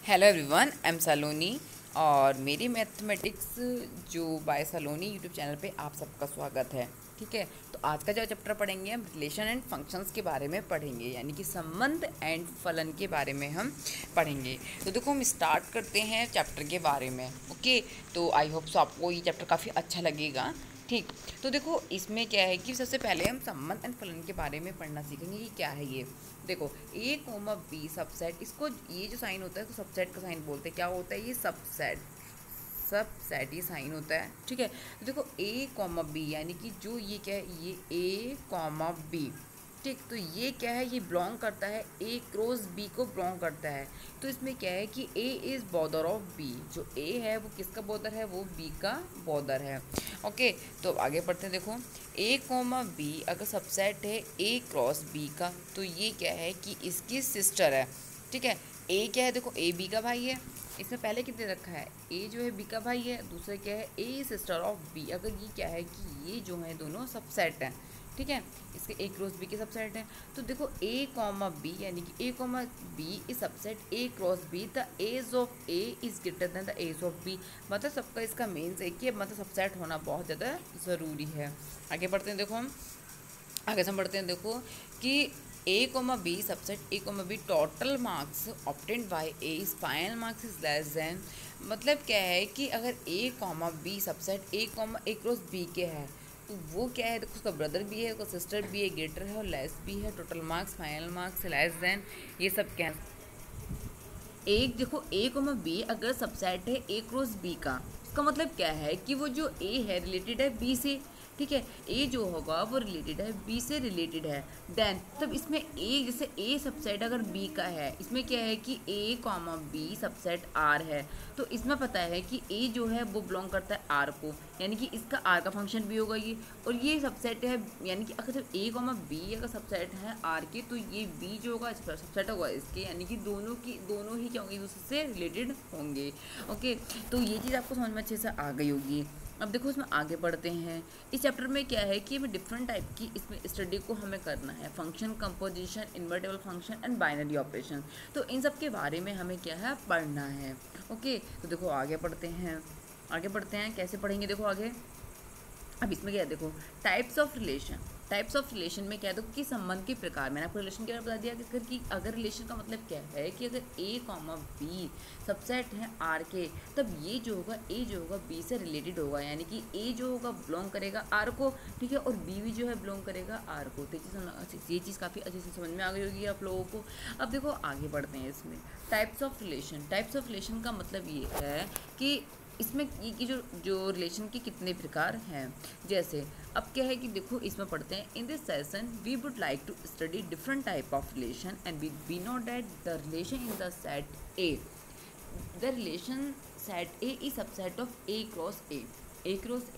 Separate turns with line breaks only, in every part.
Hello everyone, I am सलोनी और मेरी mathematics जो बाय सलोनी यूट्यूब चैनल पे आप सबका स्वागत है। ठीक है, तो आज का जो चैप्टर पढ़ेंगे हम रिलेशन एंड फंक्शंस के बारे में पढ़ेंगे, यानी कि संबंध एंड फलन के बारे में हम पढ़ेंगे। तो देखो हम स्टार्ट करते हैं चैप्टर के बारे में। ओके, तो आई होप सो आपको ये चैप्टर काफ़ी अच्छा लगेगा। ठीक, तो देखो इसमें क्या है कि सबसे पहले हम संबंध एंड फलन के बारे में पढ़ना सीखेंगे कि क्या है ये। देखो ए कोमा बी सबसेट, इसको ये जो साइन होता है तो सबसेट का साइन बोलते हैं। क्या होता है ये? सबसेट। सबसेट ये साइन होता है। ठीक है, तो देखो ए कॉमा बी यानी कि जो ये क्या है, ये ए कॉमा बी। ठीक, तो ये क्या है, ये बिलोंग करता है ए क्रॉस बी को बिलोंग करता है। तो इसमें क्या है कि A is border of B. जो ए है वो किसका बॉर्डर है? वो बी का बॉर्डर है। ओके, तो आगे बढ़ते हैं। देखो ए कोमा बी अगर सबसेट है ए क्रॉस बी का, तो ये क्या है कि इसकी सिस्टर है। ठीक है, ए क्या है? देखो ए बी का भाई है। इसमें पहले कितने रखा है? ए जो है बी का भाई है, दूसरा क्या है? ए सिस्टर ऑफ बी। अगर ये क्या है कि ये जो है दोनों सबसेट हैं। ठीक है, इसके ए क्रॉस बी के सबसेट हैं। तो देखो ए कॉमा बी यानी कि A comma B is subset A cross B, the age of A is greater than the age of B. मतलब सबका इसका मेन्स है कि मतलब सबसेट होना बहुत ज़्यादा ज़रूरी है। आगे बढ़ते हैं। देखो हम आगे से बढ़ते हैं। देखो कि A comma B subset A comma B total marks obtained by A is final marks is less than. मतलब क्या है कि अगर A comma B subset A comma A cross B के है, तो वो क्या है? देखो उसका ब्रदर भी है, उसका सिस्टर भी है, ग्रेटर है और लेस भी है। Total marks, final marks, less than, ये सब क्या है? एक देखो ए कोमा बी अगर सबसेट है ए क्रॉस बी का, उसका मतलब क्या है कि वो जो ए है रिलेटेड है बी से। ठीक है, ए जो होगा वो रिलेटेड है बी से, रिलेटेड है। देन तब इसमें ए जैसे ए सबसेट अगर बी का है, इसमें क्या है कि A comma B subset are है। तो इसमें पता है कि ए जो है वो बिलोंग करता है आर को, यानी कि इसका आर का फंक्शन भी होगा ये। और ये सबसेट है, यानी कि अगर जब ए कॉमा बी अगर सबसेट है आर के, तो ये बी जो होगा सबसेट होगा इसके, यानी कि दोनों ही क्या होंगे? एक दूसरे से रिलेटेड होंगे। ओके, तो ये चीज़ आपको समझ में अच्छे से आ गई होगी। अब देखो इसमें आगे बढ़ते हैं। इस चैप्टर में क्या है कि हमें डिफरेंट टाइप की इसमें स्टडी को हमें करना है। Function, composition, invertible function and binary operation. तो इन सब के बारे में हमें क्या है? पढ़ना है। ओके, तो देखो आगे बढ़ते हैं। आगे बढ़ते हैं, कैसे पढ़ेंगे? देखो आगे अब इसमें क्या है? देखो types of relation. Types of relation में क्या है? देखो कि संबंध के प्रकार। मैंने आपको रिलेशन के बारे में बता दिया कि अगर रिलेशन का मतलब क्या है कि अगर ए कॉमा बी सबसेट है आर के, तब ये जो होगा ए जो होगा बी से रिलेटेड होगा, यानी कि ए जो होगा बिलोंग करेगा आर को। ठीक है, और बी भी जो है बिलोंग करेगा आर को। तो ये चीज़ काफ़ी अच्छे से समझ में आ गई होगी आप लोगों को। अब देखो आगे बढ़ते हैं इसमें। Types of relation. Types of relation का मतलब ये है कि इसमें ये कि जो रिलेशन के कितने प्रकार हैं। जैसे अब क्या है कि देखो इसमें पढ़ते हैं। In this session we would like to study different type of relation and we know that the relation in the set A, the relation set A is subset of A cross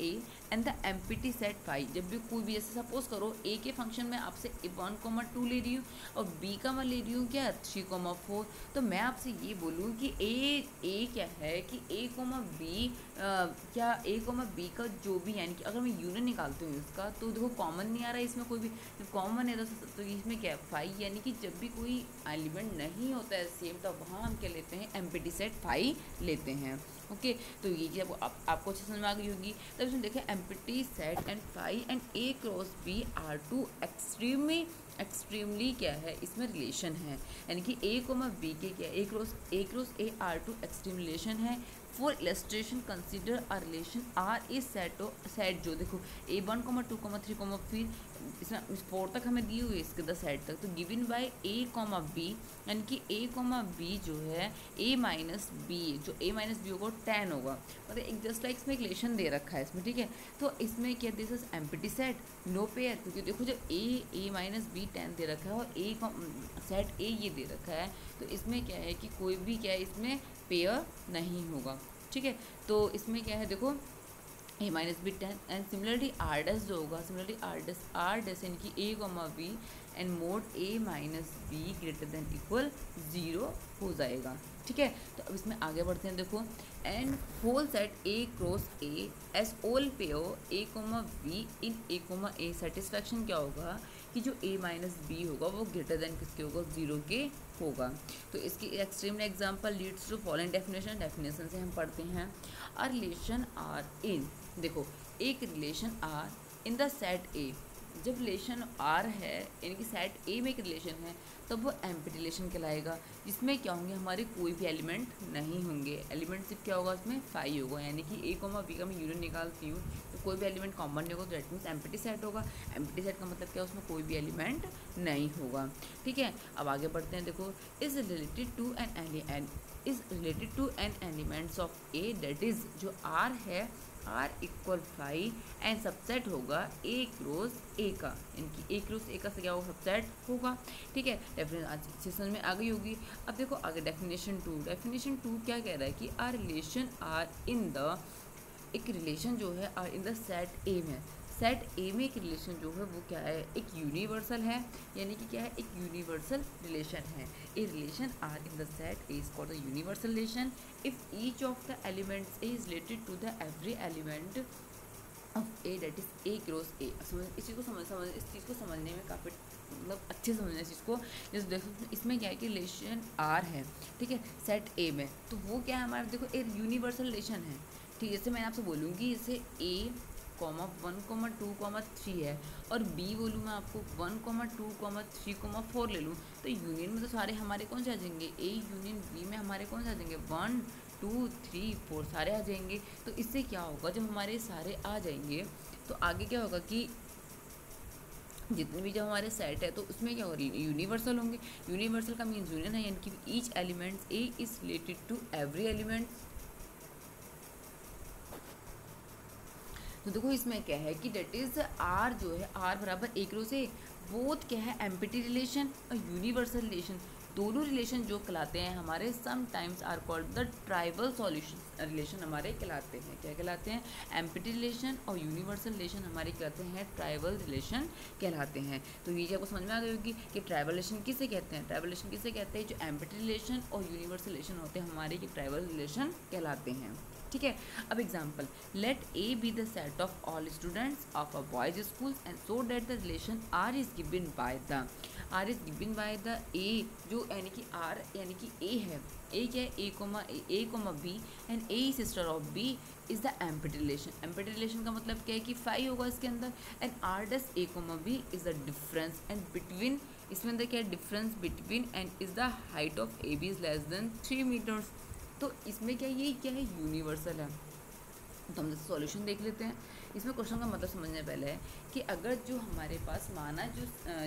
A and the empty set five. जब भी कोई भी, जैसे suppose करो ए के function में आपसे 1,2 ले रही हूँ और बी का मैं ले रही हूँ क्या 3,4, तो मैं आपसे ये बोलूँ कि ए क्या है कि ए कोमा बी क्या ए कोमा बी का जो भी, यानी कि अगर मैं यूनियन निकालती हूँ इसका, तो देखो कॉमन नहीं आ रहा है इसमें कोई भी। जब कॉमन है तो इसमें क्या है 5, यानी कि जब भी कोई एलिमेंट नहीं होता है सेम, तो वहाँ हम क्या लेते हैं? एम्प्टी सेट 5 लेते हैं। ओके, तो ये चीज़ आपको अच्छे समझ में आ गई होगी। तब इसमें देखें empty set and 5 and A cross B are two extremely क्या है? इसमें रिलेशन है, यानी कि ए कोमा बी के क्या A cross A R two extreme relation है। For illustration consider a relation R is set जो देखो A1, 2, 3, फिर इसमें 4 तक हमें दी हुई है इसके सेट तक, तो given by A comma B, यानी कि ए कॉमा बी जो है ए माइनस बी, जो ए माइनस बी होगा 10 होगा। मतलब एक जस्ट लाइक इसमें रिलेशन दे रखा है इसमें। ठीक है, तो इसमें क्या this is empty set no pair, क्योंकि देखो जब ए माइनस बी 10 दे रखा है और ए सेट ए ये दे रखा है, तो इसमें क्या है कि कोई भी क्या है इसमें पेयर नहीं होगा। ठीक है, तो इसमें क्या है? देखो A minus B 10 and similarly R dash जो होगा, सिमिलरली आर डैश यानी कि A comma B and mod A minus B greater than equal 0 हो जाएगा। ठीक है, तो अब इसमें आगे बढ़ते हैं। देखो and whole set A cross A is all pair A comma B in A comma A. Satisfaction क्या होगा कि जो a माइनस बी होगा वो ग्रेटर देन किसके होगा, 0 के होगा। तो इसकी extreme example leads to following definition से हम पढ़ते हैं। अ रिलेशन आर इन, देखो एक relation R in the set A, जब रिलेशन आर है यानी कि सेट ए में एक रिलेशन है तब वो एम्प्टी रिलेशन कहलाएगा, जिसमें क्या होंगे, हमारे कोई भी एलिमेंट नहीं होंगे। एलिमेंट सिर्फ क्या होगा, उसमें 5 होगा, यानी कि ए कोमा बी का मैं यूनियन निकालती हूँ तो कोई भी एलिमेंट कॉमन नहीं होगा, तो दैट मीन्स एम्प्टी सेट होगा। एम्प्टी सेट का मतलब क्या है, उसमें कोई भी एलिमेंट नहीं होगा। ठीक है, अब आगे बढ़ते हैं। देखो is related to an elements of A, that is जो आर है आर इक्वल 5 एंड सबसेट होगा ए क्रॉस ए का, यानी कि ए क्रॉस ए का से क्या होगा, सबसेट होगा। ठीक है, डेफिनेशन आज अच्छी समझ में आ गई होगी। अब देखो आगे डेफिनेशन टू क्या कह रहा है कि R relation R in the, एक रिलेशन जो है R in the set A में, सेट ए में एक रिलेशन जो है वो क्या है, एक यूनिवर्सल है, यानी कि क्या है, एक यूनिवर्सल रिलेशन है। A relation R in the set A is called the universal relation if each of the elements A is related to the every element of A, that is A cross A. इस चीज़ को समझने में काफ़ी मतलब अच्छे समझना इस चीज़ को। जैसे देखो इसमें क्या है कि रिलेशन आर है, ठीक है, सेट ए में, तो वो क्या है हमारा, देखो एक यूनिवर्सल रिलेशन है। ठीक है, जैसे मैं आपसे बोलूँगी जैसे ए 1, 2, 3 है और बी बोलूँ मैं आपको 1, 2, 3, 4 ले लूँ, तो यूनियन में तो सारे हमारे कौन से आ जाएंगे, ए यूनियन बी में हमारे कौन से आ जाएंगे, 1, 2, 3, 4 सारे आ जाएंगे। तो इससे क्या होगा, जब हमारे सारे आ जाएंगे तो आगे क्या होगा कि जितने भी जब हमारे सेट है तो उसमें क्या हो रही है, यूनिवर्सल होंगे। यूनिवर्सल का मीन्स यूनियन है, यानी कि each elements A is related to every element. तो देखो इसमें क्या है कि डेट इज आर जो है आर बराबर एक रो से, बोथ क्या है एम्प्टी रिलेशन और यूनिवर्सल रिलेशन, दोनों रिलेशन जो कहलाते हैं हमारे sometimes are called the trivial solution relation हमारे कहलाते हैं। क्या कहलाते हैं, एम्प्टी रिलेशन और यूनिवर्सल रिलेशन हमारे कहलाते हैं ट्राइबल रिलेशन कहलाते हैं। तो ये आपको समझ में आ गई होगी कि ट्राइबल रिलेशन किसे कहते हैं, ट्राइबल रिलेशन किसे कहते हैं, जो एम्प्टी रिलेशन और यूनिवर्सल रिलेशन होते हैं हमारे, ये ट्राइबल रिलेशन कहलाते हैं। ठीक है, अब example, let A be the set of all students of a boys school and so that the relation R is given by the A, जो यानी कि आर यानी कि ए है, ए क्या है, A comma B and A sister of B is the empty relation. Empty relation का मतलब क्या है कि 5 होगा इसके अंदर, and R does A comma B is the difference and between, इसमें अंदर क्या है, difference between and is the height of A B is less than 3 metres. तो इसमें क्या ये क्या है, यूनिवर्सल है। तो हम सॉल्यूशन देख लेते हैं। इसमें क्वेश्चन का मतलब समझने पहले है कि अगर जो हमारे पास माना जो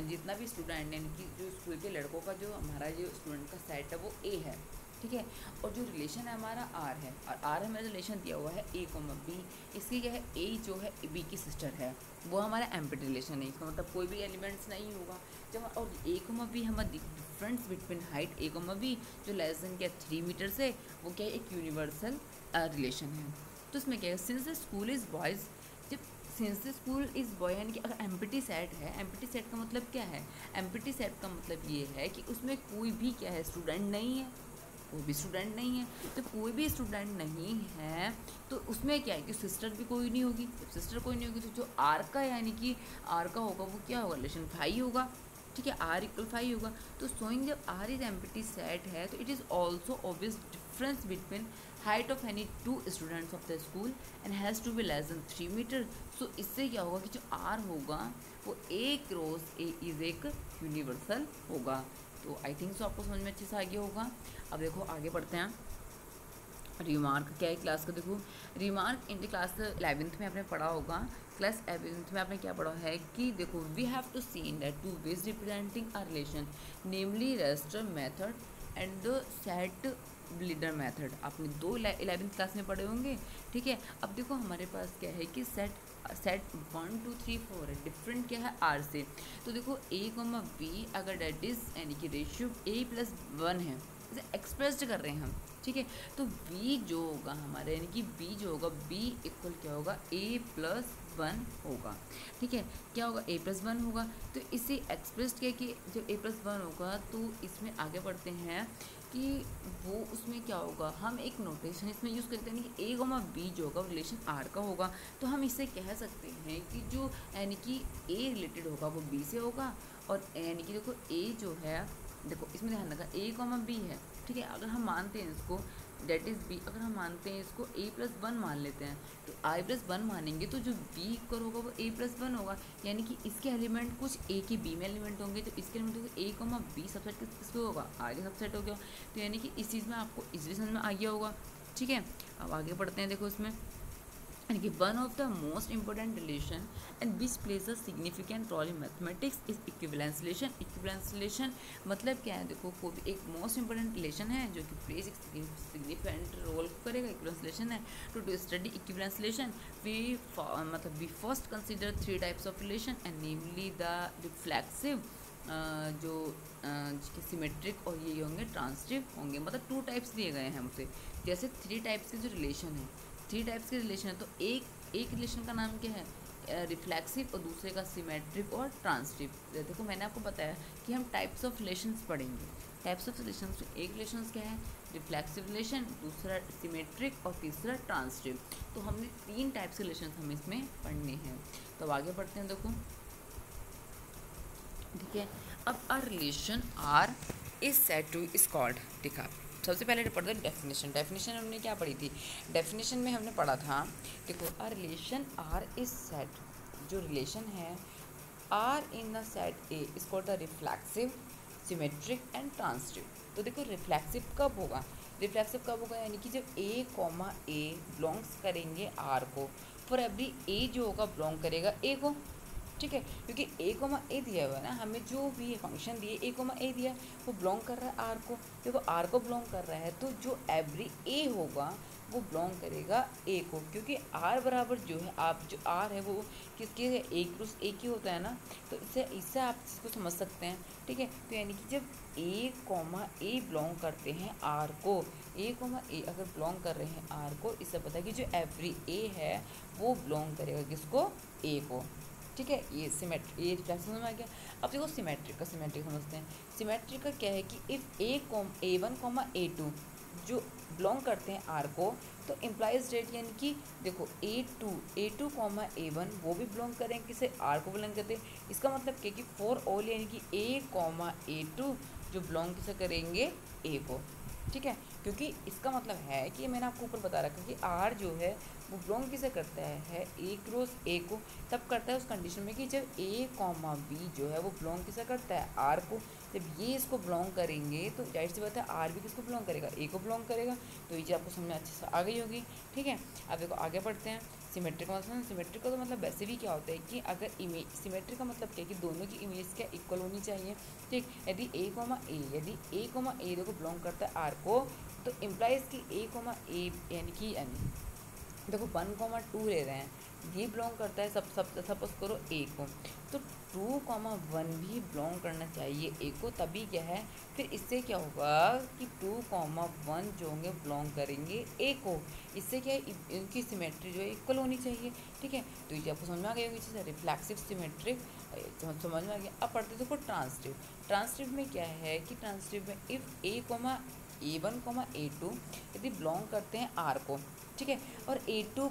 जितना भी स्टूडेंट यानी कि जो स्कूल के लड़कों का जो हमारा जो स्टूडेंट का सेट है वो ए है, ठीक है, और जो रिलेशन है हमारा आर है, और आर हमें रिलेशन दिया हुआ है ए कोमा बी, इसकी क्या है, ए जो है बी की सिस्टर है, वो हमारा एम्प्टी रिलेशन है, इसका मतलब कोई भी एलिमेंट्स नहीं होगा। जब और ए कोमा बी हमारा डिफरेंस बिटवीन हाइट ए कोमा बी जो लेस देन क्या 3 मीटर से, वो क्या है, एक यूनिवर्सल रिलेशन है। तो इसमें क्या है, since the school is boys, जब since the school is boy यानी कि अगर एम्प्टी सेट है, एम्प्टी सेट का मतलब क्या है, एम्प्टी सेट का मतलब ये है कि उसमें कोई भी क्या है, स्टूडेंट नहीं है, कोई भी स्टूडेंट नहीं है। तो कोई भी स्टूडेंट नहीं है तो उसमें क्या है कि सिस्टर भी कोई नहीं होगी, जब सिस्टर कोई नहीं होगी तो जो आर का यानी कि आर का होगा वो क्या होगा, रिलेशन 5 होगा, ठीक है, आर इक्वल 5 होगा। तो सोइंग जब आर इज एम्प्टी सेट है तो it is also obvious difference between height of any 2 students of the school and has to be less than 3 metre. So इससे क्या होगा कि जो आर होगा वो ए क्रॉस ए इज़ एक यूनिवर्सल होगा। तो आई थिंक सो आपको समझ में अच्छे से आ गया होगा। अब देखो आगे बढ़ते हैं। रिमार्क क्या है क्लास का, देखो remark in the class 11th में आपने पढ़ा होगा, क्लास 11th में आपने क्या पढ़ा है कि देखो we have to see that 2 ways representing a relation namely roster method and the set builder method, आपने 2 11th क्लास में पढ़े होंगे, ठीक है। अब देखो हमारे पास क्या है कि सेट 1, 2, 3, 4 है, डिफरेंट क्या है आर से। तो देखो ए कोमा बी अगर डेट इज यानी कि रेशियो a+1 है, इसे एक्सप्रेस्ड कर रहे हैं हम, ठीक है। तो b जो होगा हमारे यानी कि b जो होगा b इक्वल क्या होगा, a+1 होगा, ठीक है। क्या होगा, a+1 होगा। तो इसे एक्सप्रेस्ड किया कि जब a+1 होगा तो इसमें आगे बढ़ते हैं कि वो उसमें क्या होगा, हम एक नोटेशन इसमें यूज़ करते हैं कि ए कॉमा बी जो होगा रिलेशन आर का होगा। तो हम इससे कह सकते हैं कि जो यानी कि ए रिलेटेड होगा वो बी से होगा, और यानी कि देखो ए जो है, देखो इसमें ध्यान रखा ए कॉमा बी है, ठीक है। अगर हम मानते हैं इसको डेट इज़ बी, अगर हम मानते हैं इसको a+1 मान लेते हैं, तो i+1 मानेंगे तो जो b इक्वल होगा वो a+1 होगा। यानी कि इसके एलिमेंट कुछ a के b में एलिमेंट होंगे, तो इसके एलिमेंट होंगे a कॉमा b सबसेट किसको होगा, r के सबसेट हो गया। तो यानी कि इस चीज़ में आपको इजली समझ में आ गया होगा, ठीक है। अब आगे बढ़ते हैं, देखो इसमें यानी कि one of the most important relation and which plays a significant role in mathematics is equivalence relation. Equivalence relation मतलब क्या है, देखो कोई भी एक मोस्ट इंपॉर्टेंट रिलेशन है जो कि प्लेज एक सिग्निफिकेंट रोल करेगा, इक्विवेलेंस रिलेशन है। To study equivalence relation we first consider three types of relation and namely the reflexive जो सिमेट्रिक और ये होंगे ट्रांसटिव होंगे। मतलब टू टाइप्स दिए गए हैं हमसे, जैसे थ्री टाइप्स के जो रिलेशन है, थ्री टाइप्स के रिलेशन है, तो एक रिलेशन का नाम क्या है, रिफ्लेक्सिव, और दूसरे का सिमेट्रिक और ट्रांसटिव। देखो मैंने आपको बताया कि हम टाइप्स ऑफ रिलेशंस पढ़ेंगे। टाइप्स ऑफ रिलेशंस में एक रिलेशंस क्या है, रिफ्लेक्सिव रिलेशन, दूसरा सिमेट्रिक और तीसरा ट्रांसटिव। तो हमने तीन टाइप्स के रिलेशंस हमें इसमें पढ़ने हैं। तो आगे बढ़ते हैं, देखो ठीक है। अब a relation R is said to is called, देखा सबसे पहले पढ़ते हैं डेफिनेशन। डेफिनेशन हमने क्या पढ़ी थी, डेफिनेशन में हमने पढ़ा था, देखो a relation R is set, जो रिलेशन है R in the set A is called the reflexive, symmetric and transitive. तो देखो रिफ्लेक्सिव कब होगा, रिफ्लेक्सिव कब होगा, यानी कि जब ए कॉमा ए बिलोंग्स करेंगे आर को, फॉर एवरी ए जो होगा बिलोंग करेगा ए को, ठीक है। क्योंकि ए कोमा ए दिया हुआ है ना, हमें जो भी फंक्शन दिए ए कोमा ए दिया वो बिलोंग कर रहा है आर को। देखो आर को बिलोंग कर रहा है तो जो एवरी ए होगा वो बिलोंग करेगा ए को, क्योंकि आर बराबर जो है, आप जो आर है वो किसके एक क्रॉस ए की होता है ना। तो इससे आप इसको समझ सकते हैं, ठीक है। तो यानी कि जब ए कॉमा ए बिलोंग करते हैं आर को, ए कॉमा ए अगर बिलोंग कर रहे हैं आर को, इससे पता है कि जो एवरी ए है वो बिलोंग करेगा किसको, ए को, ठीक है। ये सिमेट्रिक, ये रिफ्लेक्स समझ में आ गया। अब देखो सिमेट्रिक का, सिमेट्रिक समझते हैं। सिमेट्रिक का क्या है कि इफ़ ए1 कॉमा ए2 जो बिलोंग करते हैं आर को, तो इम्प्लाइज डेट यानी कि देखो ए टू कॉमा ए1 वो भी बिलोंग करेंगे किसे, आर को बिलोंग करते हैं। इसका मतलब क्या कि फॉर ऑल यानी कि ए कॉमा ए2 जो बिलोंग किसे करेंगे, ए को, ठीक है। क्योंकि इसका मतलब है कि मैंने आपको ऊपर बता रखा कि आर जो है वो बिलोंग किसे करता है ए क्रॉस ए को, तब करता है उस कंडीशन में कि जब ए कॉमा बी जो है वो बिलोंग किसे करता है आर को। जब ये इसको बिलोंग करेंगे तो जाहिर सी बात है आर भी किसको बिलोंग करेगा, ए को बिलोंग करेगा। तो ये चीज़ आपको समझ में अच्छे से आ गई होगी, ठीक है। अब देखो आगे बढ़ते हैं। सिमेट्रिक का मतलब, सिमेट्रिक का तो मतलब वैसे भी क्या होता है कि अगर इमेज, सिमेट्रिक का मतलब क्या है कि दोनों की इमेज क्या इक्वल होनी चाहिए, ठीक। यदि ए कोमा ए देखो बिलोंग करता है आर को, तो इम्प्लाइज कि ए कोमा ए यानी कि देखो 1,2 ले रहे हैं, ये बिलोंग करता है सपोज करो ए को, तो 2,1 भी बिलोंग करना चाहिए ए को, तभी क्या है फिर इससे क्या होगा कि 2,1 जो होंगे बिलोंग करेंगे ए को। इससे क्या है इनकी सिमेट्री जो है इक्वल होनी चाहिए, ठीक है। तो ये आपको समझ में आ गई होगी चीज़, रिफ्लेक्सिव सिमेट्रिक समझ में आ गया। अब पढ़ते देखो ट्रांसटिव। ट्रांसटिव में क्या है कि ट्रांसटिव में इफ़ ए1 ए2 यदि बिलोंग करते हैं आर को, ठीक है, और ए2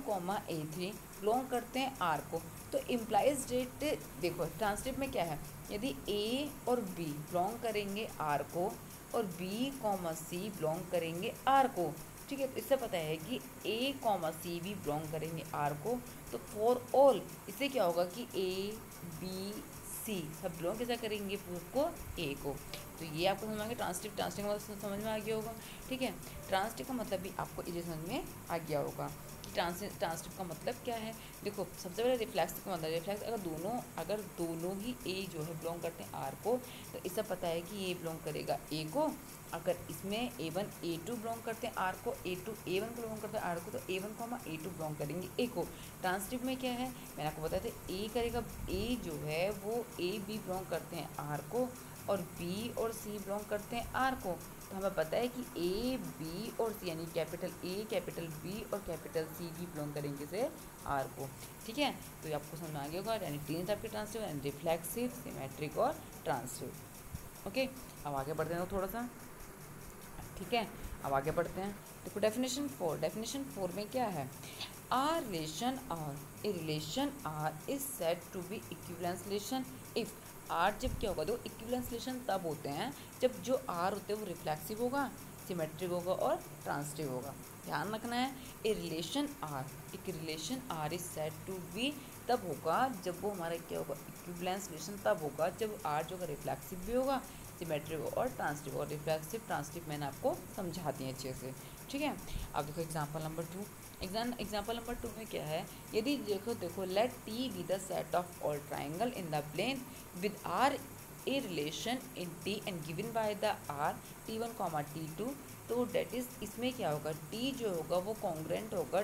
ए3 बिलोंग करते हैं आर को, तो इम्प्लाइज डेट देखो ट्रांसटिव में क्या है, यदि ए और बी बिलोंग करेंगे आर को और बी सी बिलोंग करेंगे आर को, ठीक है। तो इससे पता है कि ए सी भी बिलोंग करेंगे आर को, तो फॉर ऑल इससे क्या होगा कि ए बी सी सब बिलोंग कैसा करेंगे को, ए को। तो ये आपको समझ में आ गया ट्रांसटिव। ट्रांसटिव का मतलब समझ में आ गया होगा, ठीक है। ट्रांसटिव का मतलब भी आपको इसे समझ में आ गया होगा कि ट्रांसटिव का मतलब क्या है। देखो सबसे पहले रिफ्लेक्सिव का मतलब, रिफ्लेक्स अगर दोनों ही ए जो है बिलोंग करते हैं आर को, तो इससे पता है कि ये बिलोंग करेगा ए को। अगर इसमें ए1 ए2 बिलोंग करते हैं आर को, ए2 ए1 को बिलोंग करते हैं आर को, तो ए1 ए2 बिलोंग करेंगे ए को। ट्रांसटिव में क्या है मैंने आपको बताया था, ए करेगा, ए जो है वो ए बी बिलोंग करते हैं आर को और बी और सी बिलोंग करते हैं आर को। तो हमें पता है कि ए बी और सी यानी कैपिटल ए कैपिटल बी और कैपिटल सी भी बिलोंग करेंगे से आर को, ठीक है। तो ये आपको समझ में आ गया होगा, यानी तीन टाइप के ट्रांसटिव यानी रिफ्लेक्सिव, सिमेट्रिक और ट्रांसटिव। ओके, अब आगे बढ़ते हैं थोड़ा सा, ठीक है, अब आगे बढ़ते हैं। देखो डेफिनेशन फोर में क्या है, R relation R, a relation R is said to be equivalence relation if R, जब क्या होगा, देखो इक्विवेलेंस रिलेशन तब होते हैं जब जो आर होते हैं वो रिफ्लेक्सिव होगा, सिमेट्रिक होगा और ट्रांसिटिव होगा। ध्यान रखना है, ए रिलेशन आर, एक relation R is said to be तब होगा जब वो हमारा क्या होगा, इक्विवेलेंस रिलेशन तब होगा जब आर जो होगा रिफ्लेक्सिव भी होगा, सिमेट्रिक और ट्रांसिटिव। और रिफ्लेक्सिव ट्रांसिटिव मैंने आपको समझा दिए अच्छे से, ठीक है। अब देखो एग्जांपल नंबर 2, एग्जाम्पल नंबर 2 में क्या है, यदि देखो let T be the set of all triangle in the plane with R a relation in T and given by the R T1, T2, तो डेट इज, इसमें क्या होगा, टी जो होगा वो कॉन्ग्रुएंट होगा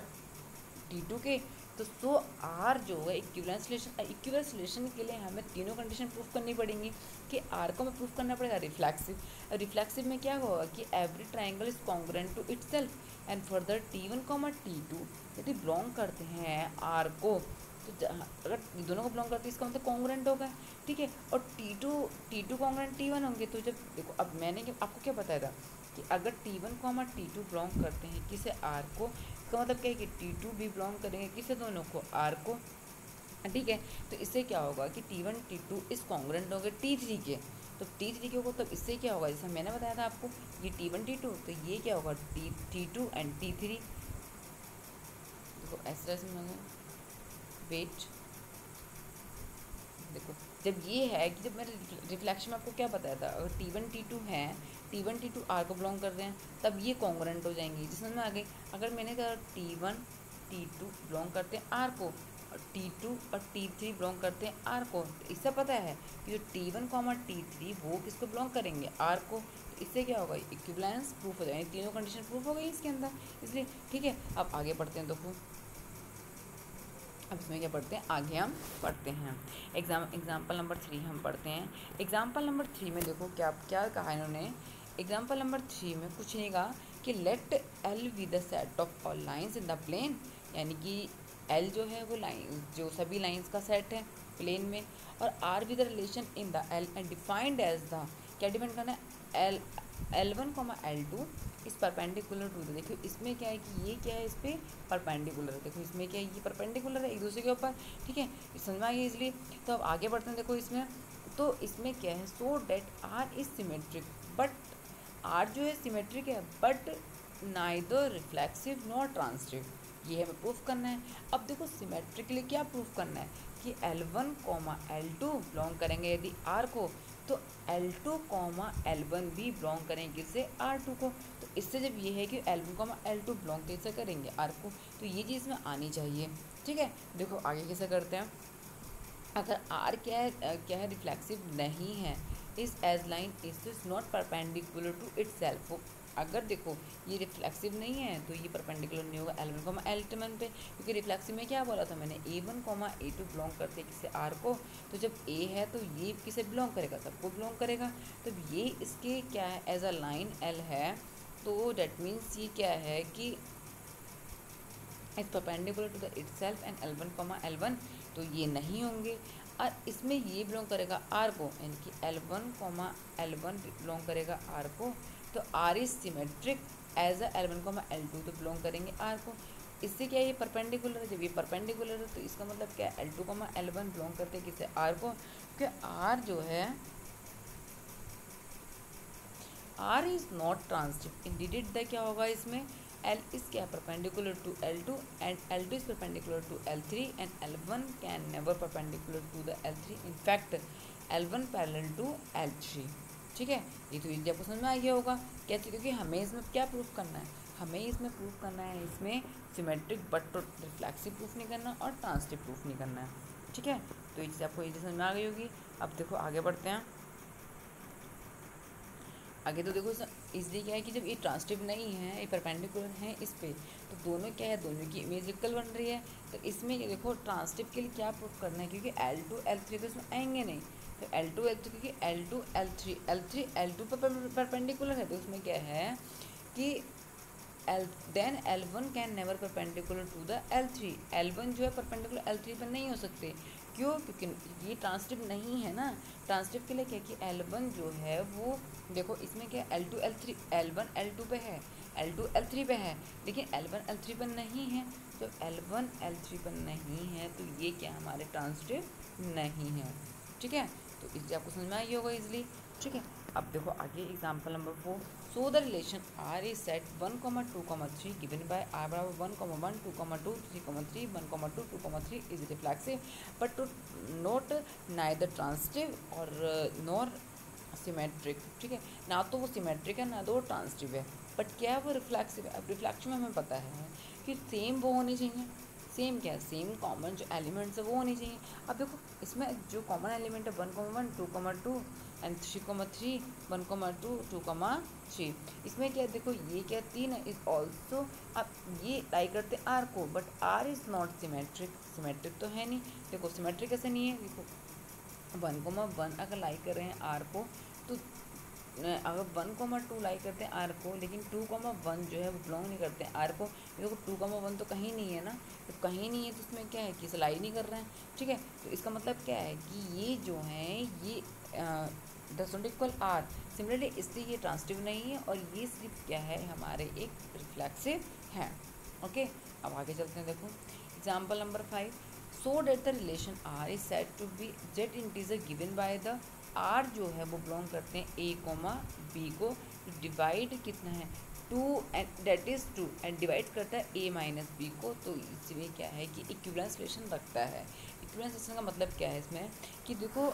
T2 के, तो सो आर जो है इक्विवेलेंस रिलेशन के लिए हमें तीनों कंडीशन प्रूफ करनी पड़ेंगी कि आर को हमें प्रूफ करना पड़ेगा रिफ्लेक्सिव में क्या होगा कि every triangle is congruent to itself and further T1, T2 यदि बिलोंग करते हैं आर को, तो अगर दोनों को बिलोंग करते हैं इसका मतलब कॉन्ग्रुएंट होगा, ठीक है। और T2 कॉन्ग्रुएंट T1 होंगे, तो जब देखो अब मैंने आपको क्या बताया था कि अगर T1, T2 बिलोंग करते हैं किसे आर को, इसका मतलब क्या है कि T2 भी बिलोंग करेंगे किसे, दोनों को, आर को, ठीक है। तो इससे क्या होगा कि T1, T2 इस कॉन्ग्रुएंट होंगे T3 के, तो T3 के होगा, तब इससे क्या होगा, जैसे मैंने बताया था आपको ये T1, T2, तो ये क्या होगा T2 एंड T3। देखो ऐसे तरह से वेट, देखो जब ये है कि जब मैंने रिफ्लेक्शन में आपको क्या बताया था, अगर T1, T2 हैं, T1, T2 आर को बिलोंग करते हैं, तब ये कॉन्ग्रुएंट हो जाएंगी, जिसमें मैं आगे अगर मैंने कहा T1, T2 बिलोंग करते हैं आर को, और T2 और T3 बिलोंग करते हैं आर को, तो इससे पता है कि जो T1, T3 वो किसको बिलोंग करेंगे, आर को, तो इससे क्या होगा, इक्विवेलेंस प्रूफ हो जाएगी, तीनों कंडीशन प्रूफ हो गई इसके अंदर, इसलिए ठीक है। अब आगे बढ़ते हैं, देखो अब इसमें क्या पढ़ते हैं, आगे हम पढ़ते हैं एग्जाम्पल नंबर 3 हम पढ़ते हैं। एग्जाम्पल नंबर 3 में देखो क्या क्या कहा इन्होंने, एग्जाम्पल नंबर 3 में कुछ नहीं कहा कि let L be the set of all lines in the plane, यानी कि एल जो है वो लाइन जो सभी लाइन्स का सेट है प्लेन में, और R be the relation in the L and defined as the, क्या डिफाइन करना है, L1, L2 इस परपेंडिकुलर टू, देखो इसमें क्या है कि ये क्या है, इस पर परपेंडिकुलर है, देखो इसमें क्या है, ये परपेंडिकुलर है एक दूसरे के ऊपर, ठीक है, समझ में आ गया इसलिए। तो अब आगे बढ़ते हैं, देखो इसमें, तो इसमें क्या है, so that R is symmetric, but R जो है सिमेट्रिक है, but neither reflexive nor transitive, ये हमें प्रूफ करना है। अब देखो सिमेट्रिक के लिए क्या प्रूफ करना है कि L1, L2 बिलोंग करेंगे यदि आर को, तो L2, L1 भी बिलोंग करेंगे किससे, R2 को, तो इससे जब ये है कि L1, L2 बिलोंग कैसे करेंगे आर को, तो ये चीज़ में आनी चाहिए, ठीक है। देखो आगे कैसे करते हैं, अगर आर क्या है रिफ्लेक्सिव नहीं है, इस as line is not perpendicular to itself, अगर देखो ये रिफ्लेक्सिव नहीं है तो ये परपेंडिकुलर नहीं होगा L1, L2 पे, क्योंकि रिफ्लेक्सिव में क्या बोला था मैंने, A1, A2 बिलोंग करते हैं किससे, आर को, तो जब A है तो ये किसे बिलोंग करेगा, सबको बिलोंग करेगा, तो ये इसके क्या है एज अ लाइन L है, तो डेट मीन्स ये क्या है कि is perpendicular to the itself and L1, L1, तो ये नहीं होंगे, और इसमें ये बिलोंग करेगा आर को, यानी कि L1, L1 बिलोंग करेगा आर को, तो R is symmetric as a L1, L2 तो बिलोंग करेंगे आर को, इससे क्या है ये परपेंडिकुलर है, जब ये परपेंडिकुलर है तो इसका मतलब क्या है L2, L1 बिलोंग करते हैं किससे, आर को, क्योंकि आर जो है R is not transitive indicate the, क्या होगा इसमें, L इज क्या perpendicular to L2 and L2 is perpendicular to L3 and L1 can never perpendicular to the L3, in fact L1 parallel to L3, ठीक है। ये तो आपको समझ में आ गया होगा कैसे, क्योंकि हमें इसमें क्या प्रूफ करना है, हमें इसमें प्रूफ करना है इसमें सिमेट्रिक बट रिफ्लेक्सिव प्रूफ नहीं करना और ट्रांसिटिव प्रूफ नहीं करना है, ठीक है। तो ये चीज़ आपको ये समझ में आ गई होगी। अब देखो आगे बढ़ते हैं, आगे तो देखो इसलिए क्या है कि जब ये ट्रांसिटिव नहीं है, ये परपेंडिकुलर है इस पे, तो दोनों क्या है, दोनों की इमेज इक्वल बन रही है, तो इसमें ये देखो ट्रांसिटिव के लिए क्या प्रूफ करना है, क्योंकि L2, L3 तो इसमें आएंगे नहीं, तो L2, L3 क्योंकि L2, L3 L2 पर परपेंडिकुलर है, तो उसमें क्या है कि then L1 can never perpendicular to the L3, L1 जो है परपेंडिकुलर L3 पर नहीं हो सकते, क्यों? क्योंकि ये ट्रांसटिव नहीं है ना। ट्रांसटिव के लिए क्या कि L1 जो है वो देखो इसमें क्या L2 L3 L1 L2 पे है, L2 L3 पे है, लेकिन L1 L3 पर नहीं है। तो L1 L3 पर नहीं है तो ये क्या हमारे ट्रांसटिव नहीं है। ठीक है, तो इससे आपको समझ में आई होगा इजली। ठीक है, अब देखो आगे example number 4। So the relation R is set 1, 2, 3 given by R बराबर 1, 1, 2, 2, 3, 3, 1, 2, 2, 3 is reflexive but to note neither transitive और नॉर सिमेट्रिक। ठीक है, ना तो वो सिमेट्रिक है ना तो वो ट्रांसटिव है, बट क्या है वो रिफ्लेक्सिव है। अब रिफ्लेक्शन में हमें पता है कि सेम वो होनी चाहिए। सेम क्या है? सेम कॉमन जो एलिमेंट्स है वो होनी चाहिए। अब देखो इसमें जो कॉमन एलिमेंट है 1, 1, 2, 2 एंड 3, 1, 2, 2, 3। इसमें क्या है? देखो ये क्या 3 है इज ऑल्सो। अब ये लाई करते हैं आर को, but R is not symmetric. Symmetric तो है नहीं। देखो सिमेट्रिक कैसे नहीं है? देखो 1, 1 अगर लाई कर रहे हैं आर को, तो अगर 1, 2 लाई करते हैं आर को, लेकिन 2, 1 जो है वो बिलोंग नहीं करते हैं आर को। देखो 2, 1 तो कहीं नहीं है ना, तो कहीं नहीं है तो इसमें क्या है कि इसे लाई नहीं कर रहे हैं। ठीक है, तो इसका मतलब क्या है कि ये जो है ये does not equal R. Similarly इसलिए ये ट्रांसटिव नहीं है और ये सिर्फ क्या है हमारे एक रिफ्लेक्सिव है। ओके, अब आगे चलते हैं। देखो example number 5। So that the relation R is set to be Z integer given by the R जो है वो बिलोंग करते हैं ए कोमा बी को। डिवाइड कितना है 2 and that is 2 and divide करता है ए माइनस बी को। तो इसमें क्या है कि इक्विवेलेंस रिलेशन रखता है। इक्विवेलेंस रिलेशन का मतलब क्या है इसमें कि देखो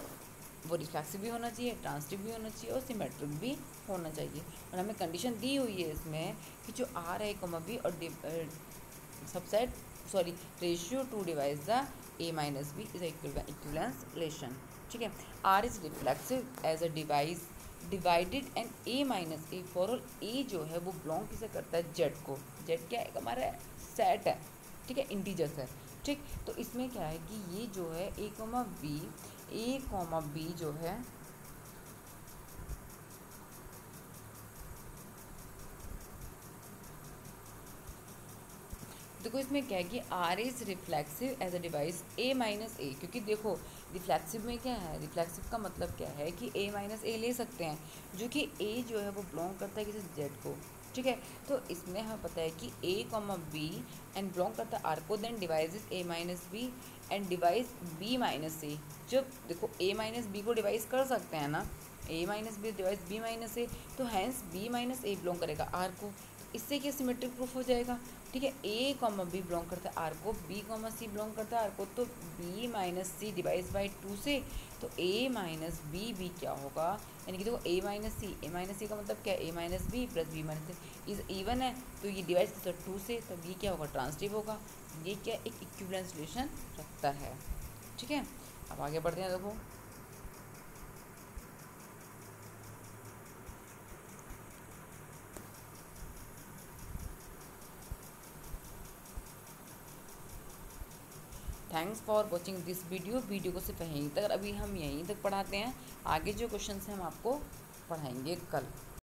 वो रिफ्लेक्सिव भी होना चाहिए, ट्रांसटिव भी होना चाहिए और सिमेट्रिक भी होना चाहिए। और हमें कंडीशन दी हुई है इसमें कि जो आर है कोमा बी और subset ratio to divide the A minus B is equivalence relation. ठीक है, R is reflexive as a divides divided and A minus A for all A जो है वो बिलोंग किसे करता है जेड को। जेड क्या है? हमारा सेट है। ठीक है, इंटीजर्स है। ठीक, तो इसमें क्या है कि ये जो है ए कोमा बी जो है देखो इसमें क्या है कि R is reflexive as a divides A minus A. क्योंकि देखो रिफ्लेक्सिव में क्या है? रिफ्लेक्सिव का मतलब क्या है कि ए माइनस ए ले सकते हैं, जो कि ए जो है वो बिलोंग करता है किसी जेड को। ठीक है, तो इसमें हमें पता है कि A comma B and belong करता है आर को, then divides A minus B and divides B minus A. जब देखो ए माइनस बी को डिवाइस कर सकते हैं ना, A minus B divides B minus A, तो hence B minus A belong करेगा आर को। इससे क्या सिमेट्रिक प्रूफ हो जाएगा। ठीक है, ए कॉमा बी बिलोंग करता है आर को, बी कॉमा सी बिलोंग करता है आर को, तो B minus C divide by 2 से, तो ए माइनस बी क्या होगा? यानी कि देखो ए माइनस सी का मतलब क्या है? A minus B plus B minus C is even है, तो ये डिवाइड करता है 2 से, तब ये क्या होगा? ट्रांसटिव होगा। ये क्या एक इक्विवेलेंस रिलेशन रखता है। ठीक है, अब आगे बढ़ते हैं। देखो thanks for watching this video को सिर्फ यहीं तक, अभी हम यहीं तक पढ़ाते हैं। आगे जो क्वेश्चन हैं हम आपको पढ़ाएंगे कल।